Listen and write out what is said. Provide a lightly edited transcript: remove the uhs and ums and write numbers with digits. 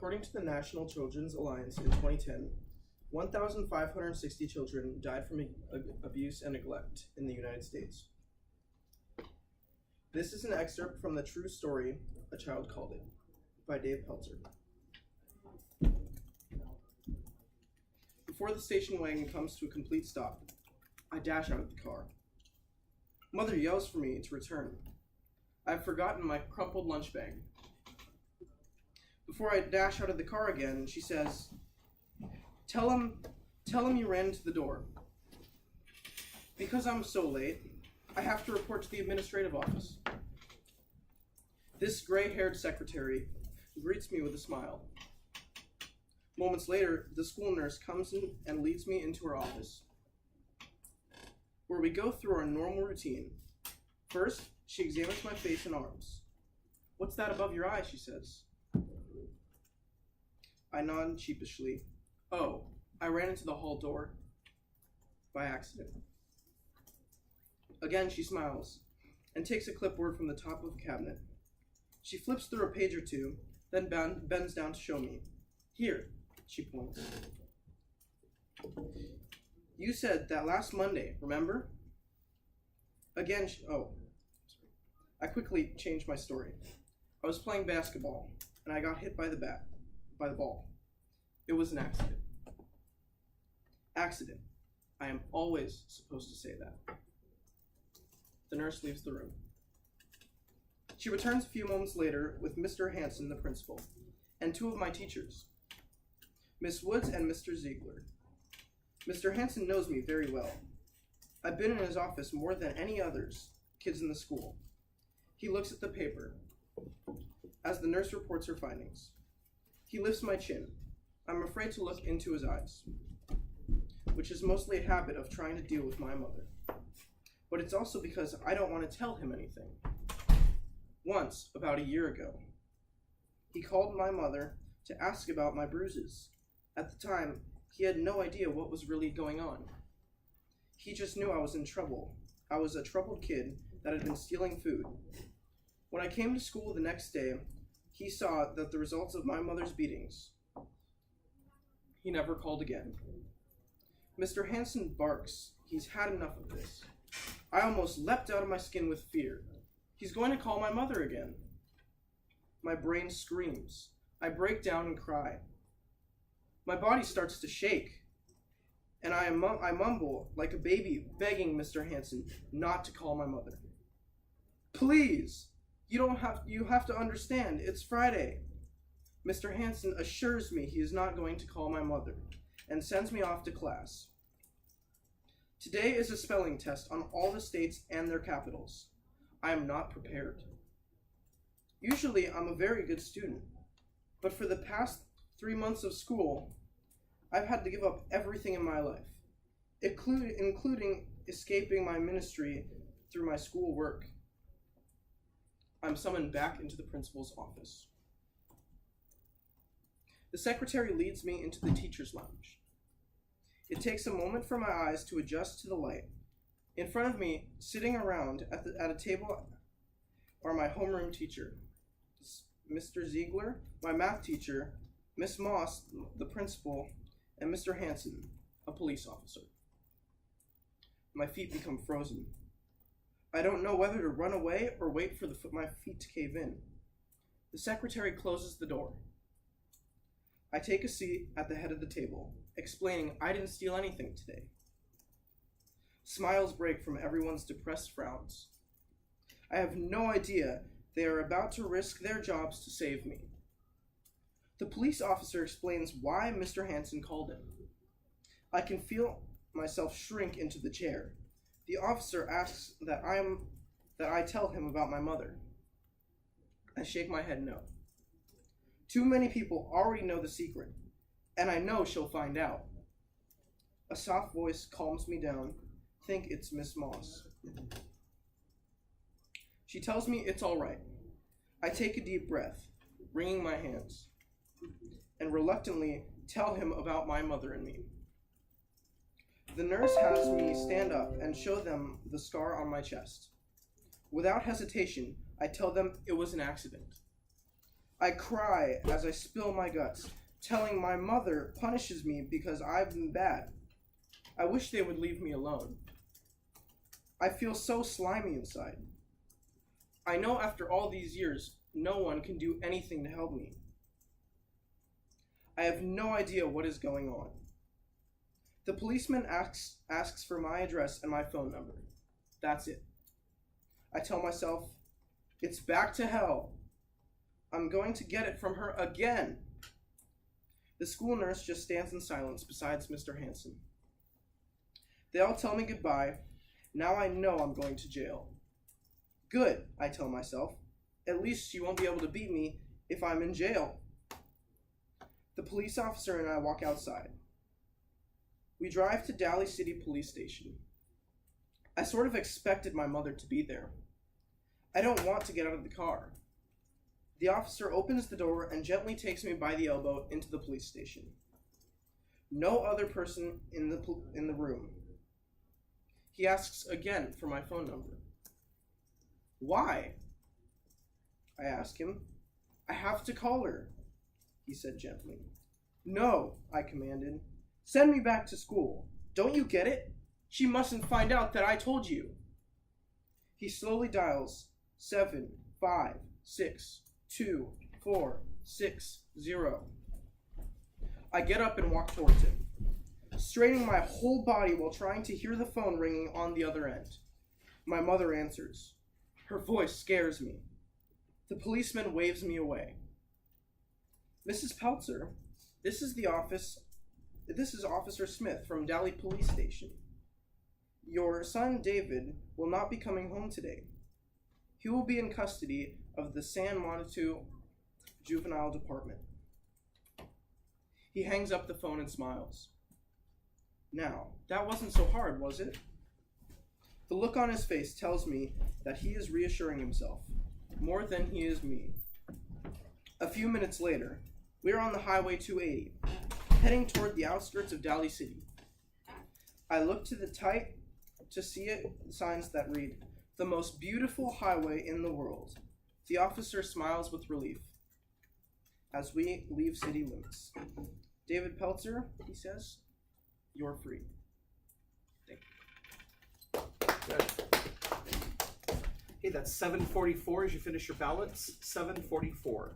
According to the National Children's Alliance in 2010, 1,560 children died from abuse and neglect in the United States. This is an excerpt from the true story, A Child Called It, by Dave Pelzer. Before the station wagon comes to a complete stop, I dash out of the car. Mother yells for me to return. I've forgotten my crumpled lunch bag. Before I dash out of the car again, she says, Tell him you ran into the door. Because I'm so late, I have to report to the administrative office. This gray-haired secretary greets me with a smile. Moments later, the school nurse comes in and leads me into her office, where we go through our normal routine. First, she examines my face and arms. What's that above your eye, she says. I nod sheepishly. Oh, I ran into the hall door by accident. Again, she smiles and takes a clipboard from the top of a cabinet. She flips through a page or two, then bends down to show me. Here, she points. You said that last Monday, remember? Again, I quickly changed my story. I was playing basketball, and I got hit by the ball. It was an accident. Accident. I am always supposed to say that. The nurse leaves the room. She returns a few moments later with Mr. Hanson, the principal, and two of my teachers, Miss Woods and Mr. Ziegler. Mr. Hanson knows me very well. I've been in his office more than any others, kids in the school. He looks at the paper as the nurse reports her findings. He lifts my chin. I'm afraid to look into his eyes, which is mostly a habit of trying to deal with my mother. But it's also because I don't want to tell him anything. Once, about a year ago, he called my mother to ask about my bruises. At the time, he had no idea what was really going on. He just knew I was in trouble. I was a troubled kid that had been stealing food. When I came to school the next day, he saw that the results of my mother's beatings. He never called again. Mr. Hanson barks. He's had enough of this. I almost leapt out of my skin with fear. He's going to call my mother again. My brain screams. I break down and cry. My body starts to shake, and I mumble like a baby, begging Mr. Hanson not to call my mother. Please, you have to understand, it's Friday. Mr. Hanson assures me he is not going to call my mother, and sends me off to class. Today is a spelling test on all the states and their capitals. I am not prepared. Usually, I'm a very good student, but for the past 3 months of school, I've had to give up everything in my life, including escaping my ministry through my school work. I'm summoned back into the principal's office. The secretary leads me into the teacher's lounge. It takes a moment for my eyes to adjust to the light. In front of me, sitting around at a table, are my homeroom teacher, Mr. Ziegler, my math teacher, Miss Moss, the principal, and Mr. Hanson, a police officer. My feet become frozen. I don't know whether to run away or wait for my feet to cave in. The secretary closes the door. I take a seat at the head of the table, explaining I didn't steal anything today. Smiles break from everyone's depressed frowns. I have no idea they are about to risk their jobs to save me. The police officer explains why Mr. Hanson called him. I can feel myself shrink into the chair. The officer asks that I tell him about my mother. I shake my head no. Too many people already know the secret, and I know she'll find out. A soft voice calms me down. Think it's Miss Moss. She tells me it's all right. I take a deep breath, wringing my hands, and reluctantly tell him about my mother and me. The nurse has me stand up and show them the scar on my chest. Without hesitation, I tell them it was an accident. I cry as I spill my guts, telling my mother punishes me because I've been bad. I wish they would leave me alone. I feel so slimy inside. I know after all these years, no one can do anything to help me. I have no idea what is going on. The policeman asks for my address and my phone number. That's it. I tell myself, it's back to hell. I'm going to get it from her again. The school nurse just stands in silence beside Mr. Hanson. They all tell me goodbye. Now I know I'm going to jail. Good, I tell myself. At least she won't be able to beat me if I'm in jail. The police officer and I walk outside. We drive to Daly City Police Station. I sort of expected my mother to be there. I don't want to get out of the car. The officer opens the door and gently takes me by the elbow into the police station. No other person in the room. He asks again for my phone number. Why? I ask him. I have to call her, he said gently. No, I commanded. Send me back to school. Don't you get it? She mustn't find out that I told you. He slowly dials 7, 5, 6, 2, 4, 6, 0. I get up and walk towards him, straining my whole body while trying to hear the phone ringing on the other end. My mother answers. Her voice scares me. The policeman waves me away. Mrs. Peltzer, this is Officer Smith from Daly Police Station. Your son David will not be coming home today. He will be in custody of the San Monitou Juvenile Department. He hangs up the phone and smiles. Now, that wasn't so hard, was it? The look on his face tells me that he is reassuring himself, more than he is me. A few minutes later, we are on the Highway 280, heading toward the outskirts of Daly City. I look to see signs that read, "The most beautiful highway in the world." The officer smiles with relief as we leave city limits. David Peltzer, he says, you're free. Thank you. Good. Okay, that's 7:44 as you finish your ballots. 7:44.